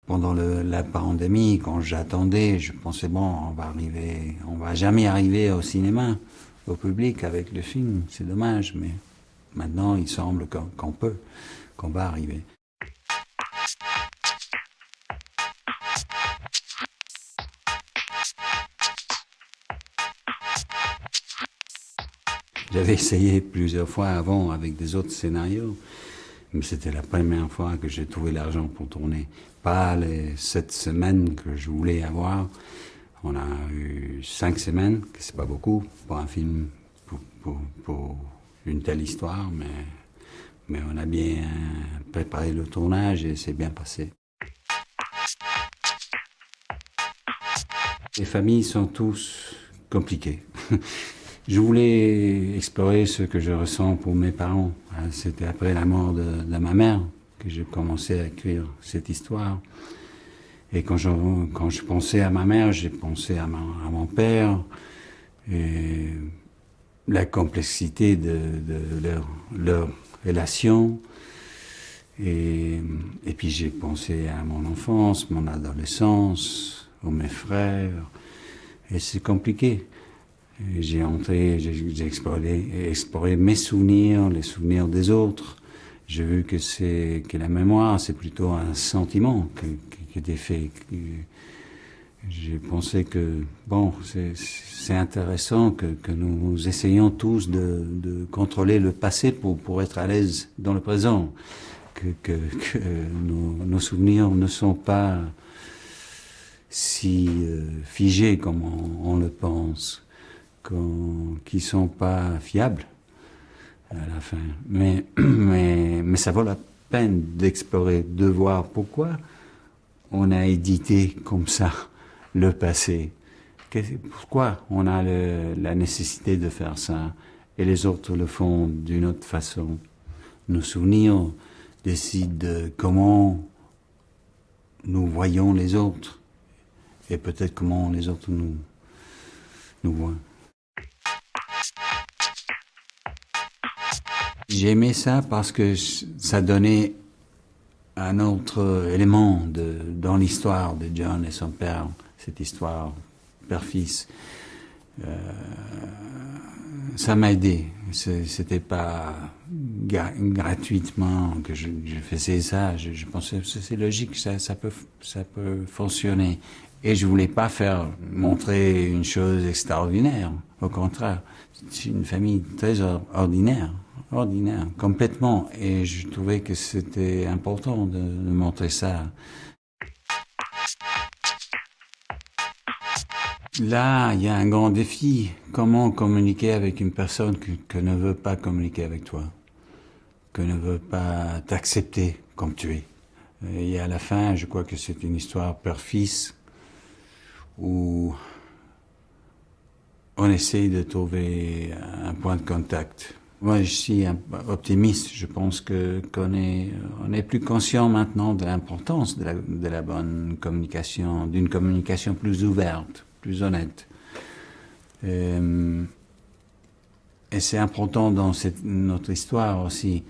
pendant la pandémie, quand j'attendais, je pensais bon, on va jamais arriver au cinéma, au public avec le film. C'est dommage, mais maintenant il semble qu'on peut, qu'on va arriver. J'avais essayé plusieurs fois avant avec des autres scénarios, mais c'était la première fois que j'ai trouvé l'argent pour tourner. Pas les 7 semaines que je voulais avoir. On a eu 5 semaines, que c'est pas beaucoup pour un film, pour une telle histoire, mais on a bien préparé le tournage et c'est bien passé. Les familles sont tous compliquées. Je voulais explorer ce que je ressens pour mes parents. C'était après la mort de ma mère que j'ai commencé à écrire cette histoire. Et quand je pensais à ma mère, j'ai pensé à mon père et la complexité de leur relation. Et puis j'ai pensé à mon enfance, mon adolescence, à mes frères. Et c'est compliqué. J'ai exploré mes souvenirs, les souvenirs des autres. J'ai vu que la mémoire, c'est plutôt un sentiment que des faits. J'ai pensé que, bon, c'est intéressant que nous essayons tous de contrôler le passé pour être à l'aise dans le présent. Que nos souvenirs ne sont pas si figés comme on le pense, qui sont pas fiables à la fin. Mais ça vaut la peine d'explorer, de voir pourquoi on a édité comme ça le passé. Pourquoi on a la nécessité de faire ça et les autres le font d'une autre façon. Nos souvenirs décident de comment nous voyons les autres et peut-être comment les autres nous voient. J'ai aimé ça parce que ça donnait un autre élément dans l'histoire de John et son père, cette histoire père-fils. Ça m'a aidé. C'était pas gratuitement que je faisais ça. Je pensais que c'est logique, ça peut fonctionner. Et je voulais pas montrer une chose extraordinaire. Au contraire, c'est une famille très ordinaire, complètement. Et je trouvais que c'était important de montrer ça. Là, il y a un grand défi. Comment communiquer avec une personne que ne veut pas communiquer avec toi, que ne veut pas t'accepter comme tu es. Et à la fin, je crois que c'est une histoire père-fils où on essaye de trouver un point de contact. Moi, je suis optimiste. Je pense qu'on est plus conscient maintenant de l'importance de la bonne communication, d'une communication plus ouverte, plus honnête. Et c'est important dans notre histoire aussi